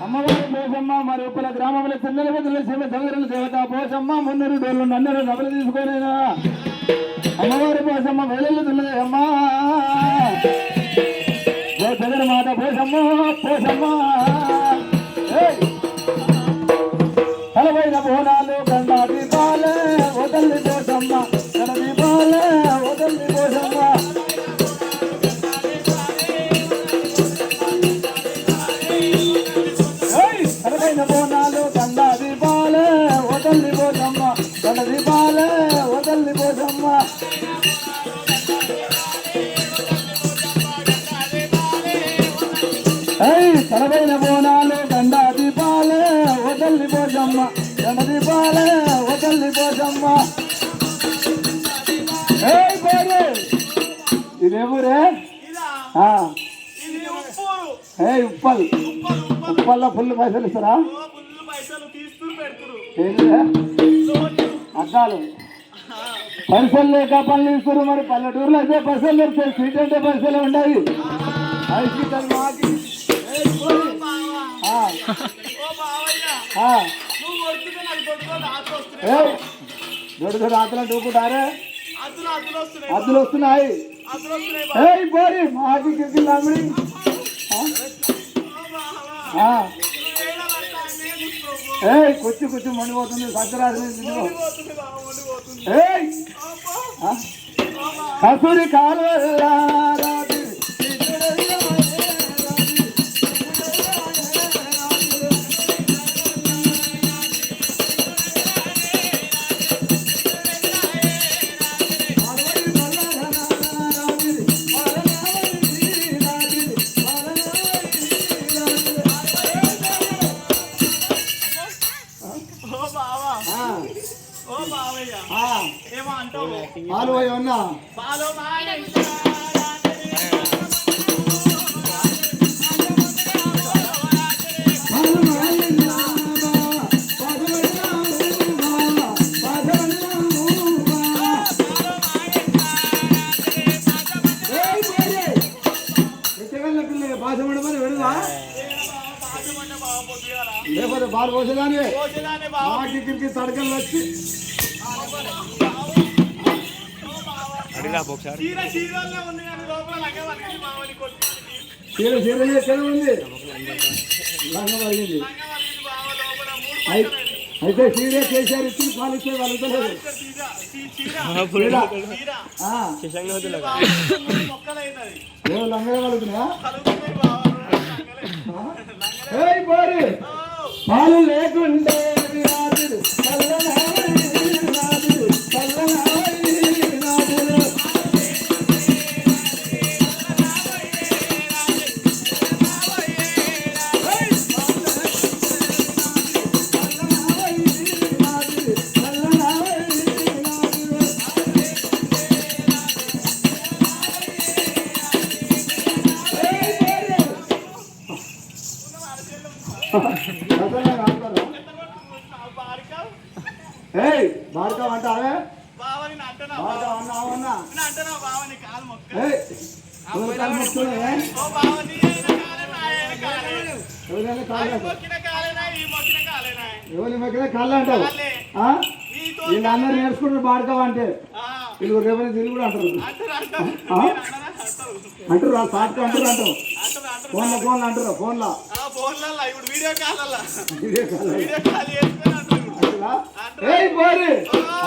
అమ్మవారి పోషమ్మ మరి ఉప్పుల గ్రామంలో చిన్నల పెద్దల శివ సోదరుల దేవత పోషమ్మ మున్నూరు డోర్లు నన్నరు డబ్బులు తీసుకోలేదా అమ్మవారి పోషమ్మ వెలుతున్నది అమ్మా జగన్ మాట పోషమ్మ పోషమ్మ తలవైన బోనాలు గంగా దీపాలే వదల్లి పోషమ్మ గణ దీపాలే వదల్లి పోషమ్మ తలవైన బోనాలు గంగా దీపాలే వదల్లి పోషమ్మ గణ దీపాలే వదల్లి పోషమ్మ తలవైన బోనాలు గండా దీపాలే వదల్లి పోషమ్మ గండ దీపాలే వదల్లి పోషమ్మ ఇదేమూరే ఉప్పల్ ఉప్పల్లో ఫుల్ పైసలు ఇస్తారా అద్దాలు పైసలు లేక పనులు ఇస్తారు మరి పల్లెటూరులో అయితే పైసలు దొరుకుతాయి సీట్ అంటే పైసలు ఉన్నాయి దొడ్డు రాత్రులు దూకుంటారే అద్దులు వస్తున్నాయి పోరి మాకి కిరికిల్లామిడి కొచ్చి కొచ్చి మండిపోతుంది సక్కరాజు కసూరి కాలువ లేకపోతే బాగా పోసేదాన్ని మాకి కిరికి తడకలు వచ్చి చీర చీర ఎక్కడ ఉంది అయితే చీర చేశారు ఇచ్చి కాలిచ్చే వాళ్ళతో లంగా కలుగుతున్నా పాలు లేకుండే బాడక అంటావే ఎవరి మొక్కిన కాళ్ళు అంటావు వీళ్ళందరూ నేర్చుకుంటారు బాడకవ అంటే వీళ్ళు రేపటి తిరిగి కూడా అంటారు అంటారు సాట్గా అంటారు అంటారు ఫోన్లో అంటారు ఫోన్లో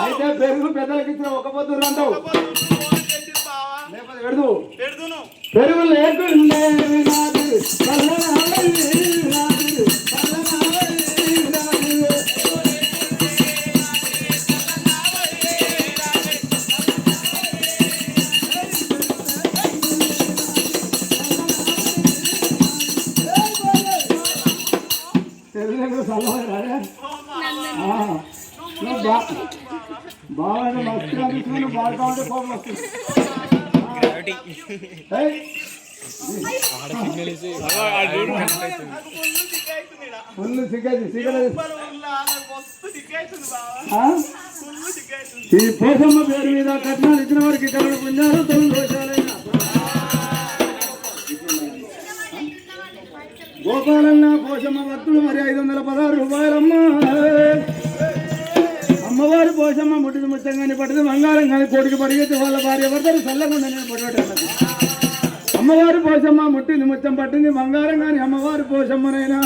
అయితే పెరుగు పెద్దలకి ఇచ్చిన ఒక పొద్దు అంటావు పెరుగు లేకుండే బాగా మస్తుగా తీసుకుని బాగా ఉంటే కోపం వస్తుంది ఫుల్ ఈ పోసమ్మ పేరు మీద కట్నాలు ఇచ్చిన వారికి కరుణ పుణ్యాలు తొలి దోషాలైన గోపాలన్న పోషమ్మ భక్తులు మరి 516 రూపాయలమ్మ. అమ్మవారు పోషమ్మ ముట్టిది ముచ్చం కానీ పట్టింది బంగారం కానీ కోటికి పరిగెత్తి వాళ్ళ భార్య భర్తలు చల్లకుండా నేను పట్టుబడి అమ్మవారు పోషమ్మ ముట్టింది ముచ్చం పట్టింది బంగారం కానీ అమ్మవారు పోషమ్మనైనా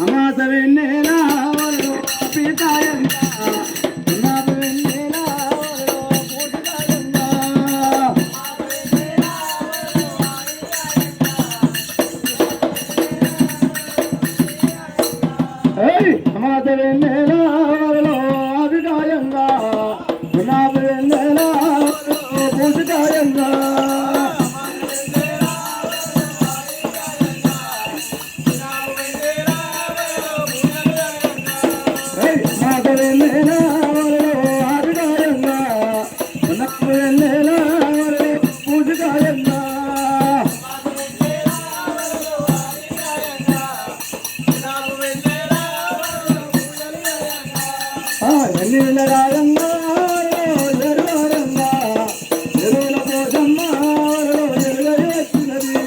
అమాస వెన్నెలా పీతాయంగా అభిగాయంగా గులాబీ వెన్నెలా పూజగాయంగా వెన్నెలా అభిగాయంగా గులాబీ వెన్నెలా పూజగాయంగా రాయంగా ఎరువరంగా ఎరువుల పోషమ్మ ఎరుగేస్తున్నది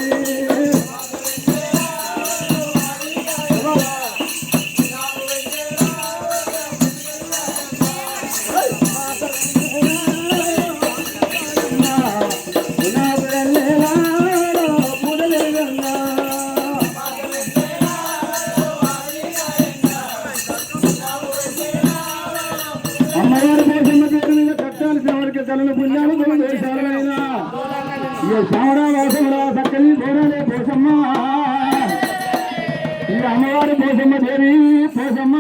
అమ్మవారి పోషమ్మ పేరు మీద కట్టాల్సిన వారికి తలను పుణ్యాలు దేశాలైనా ఇక శ్రావణ వాసముల సక్కని పోరాడే పోషమ్మ ఇక అమ్మవారి పోషమ్మ దేవి పోషమ్మ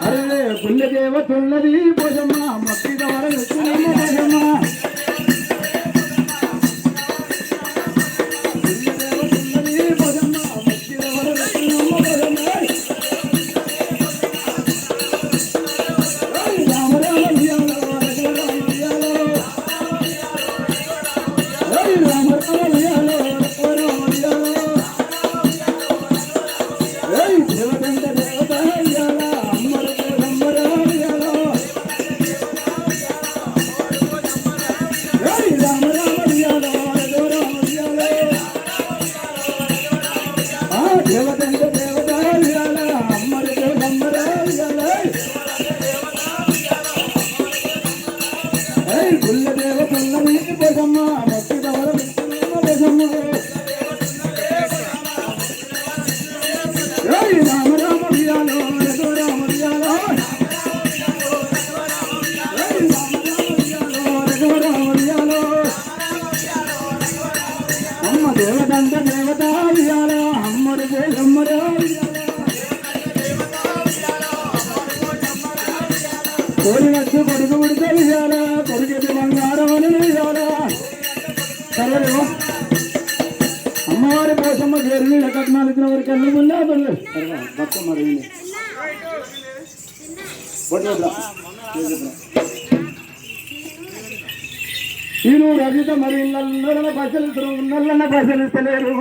అరే పుణ్య దేవతున్నది పోషమ్మ మక్కి ద్వారా పోషమ్మ దేవదంత దేవత అమ్మడు అమ్మడు కోరి వచ్చి కొడుకు పుడితే ఇయ్యాల కొడుకు బంగారం అని ఇయ్యాల సరే అమ్మవారి పోషమ్మ పేరు కట్నాలు ఇచ్చిన వారికి అన్ని ముందే బతుకమ్మ ఈను రజిత మరి నల్లన పరిశీలిస్తలేరు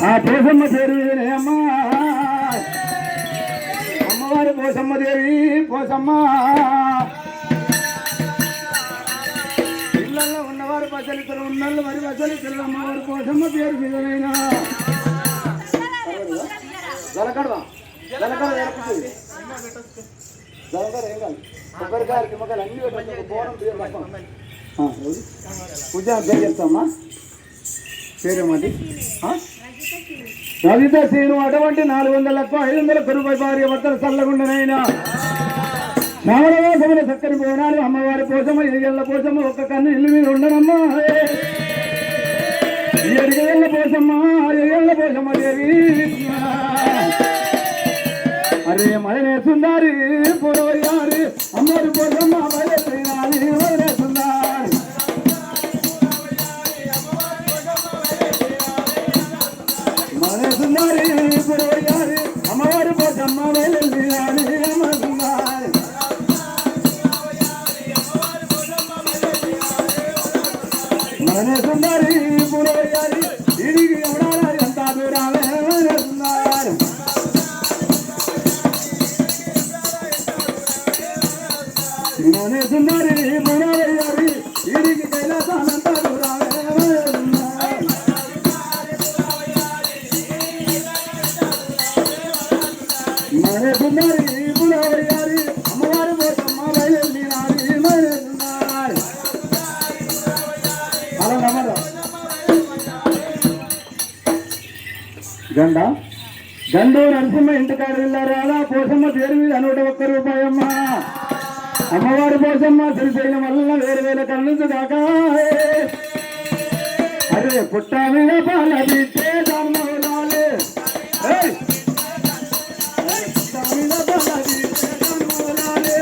ఆ పోషమ్మ పేరు మీదనే అమ్మా అమ్మవారి పోషమ్మ దేవి పోషమ్మ ఇళ్ళల్లో ఉన్నవారు పరిశీలిస్తారు ఉన్నళ్ళు మరి పరిశీలిస్తారు అమ్మవారి పోషమ్మ పేరు మీదనైనా జలకడవా జలకడ జరుగుతుంది జలకడ ఏం కాదు కొబ్బరికాయలు కిమ్మకాయలు అన్ని పెట్టచ్చు బోనం పూజ పేరు చెప్తామా పేరేమాటి రజిత శ్రీను అటువంటి 400లకు 500 రూపాయల భార్య భర్తలు చల్లగుండనైనా శ్రావణవాసముల చక్కని బోనాలు అమ్మవారి పోషమ్మ 7 ఏళ్ల పోషమ్మ ఒక్క కన్ను ఇల్లు మీద ఉండనమ్మా 7 ఏళ్ల పోషమ్మ 6 ఏళ్ల పోషమ్మ దేవి అరే మయనే సుందారి పురోయారి అమ్మవారి పోషమ్మ మయనే సుందారి మయనే సుందారి పురోయారి అమ్మవారి పోషమ్మ మయనే సుందారి మయనే సుందారి పురోయారి ఇడిగి ఎవడాలి అంతా దూరాలే మయనే సుందారి మయనే సుందారి పురోయారి ఇడిగి కైలాసానంతా దూరాలే మయనే సుందారి గండ గండు నరసింహ ఇంటికాడ వెళ్ళారా పోసమ్మ పేరు మీద 101 రూపాయమ్మ అమ్మవారి పోసమ్మ శ్రీశైలం వల్ల వేరు వేల కన్నుంచు కాక అరే పుట్ట మీద పాల బిట్టే ధర్మవులాలే పుట్ట మీద పాల బిట్టే ధర్మవులాలే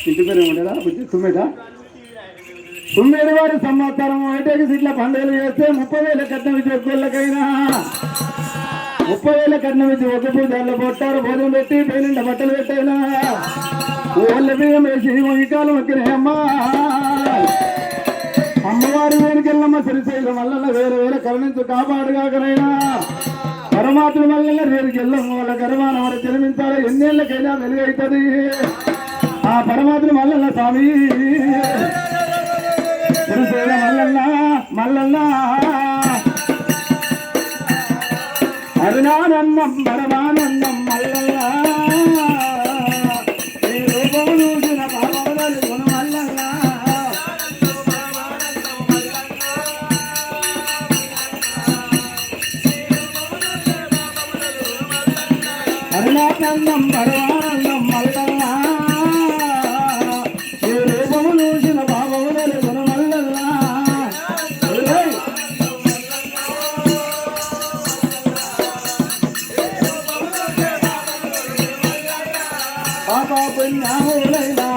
ఇంటి పేరు ఏముండేదా బుద్ధి తుమ్మిదా 9 వారి సంవత్సరం ఒకటేకి సీట్ల పండుగలు చేస్తే 30,000 కట్నం ఇచ్చి ఒక్కళ్ళకైనా 30,000 కట్నం ఇచ్చి ఒక పూజల్లో పొట్టారు భోజనం పెట్టి పేలిండ బట్టలు పెట్టైనా ఓళ్ళ బియ్యం వేసి వంకాలు మొక్కినాయమ్మా అమ్మవారి వేరుకెళ్ళమ్మ శ్రీశైలం వల్ల వేరే వేరే కరుణించు కాపాడుగాకనైనా పరమాత్మ వల్ల వేరుకెళ్ళమ్మ వాళ్ళ గర్వాన వారు జన్మించాలి ఎన్నేళ్ళకైనా వెలుగైతుంది ఆ పరమాత్మ మల్లన్న స్వామి శ్రీశైలం మల్లన్న అరుణానందం పరమానందం మల్లన్న ఈ రూపము చూసిన పాపములు గుణ మల్లన్న అరుణానందం పరమానందం మల్లన్న పుణ్యములైనా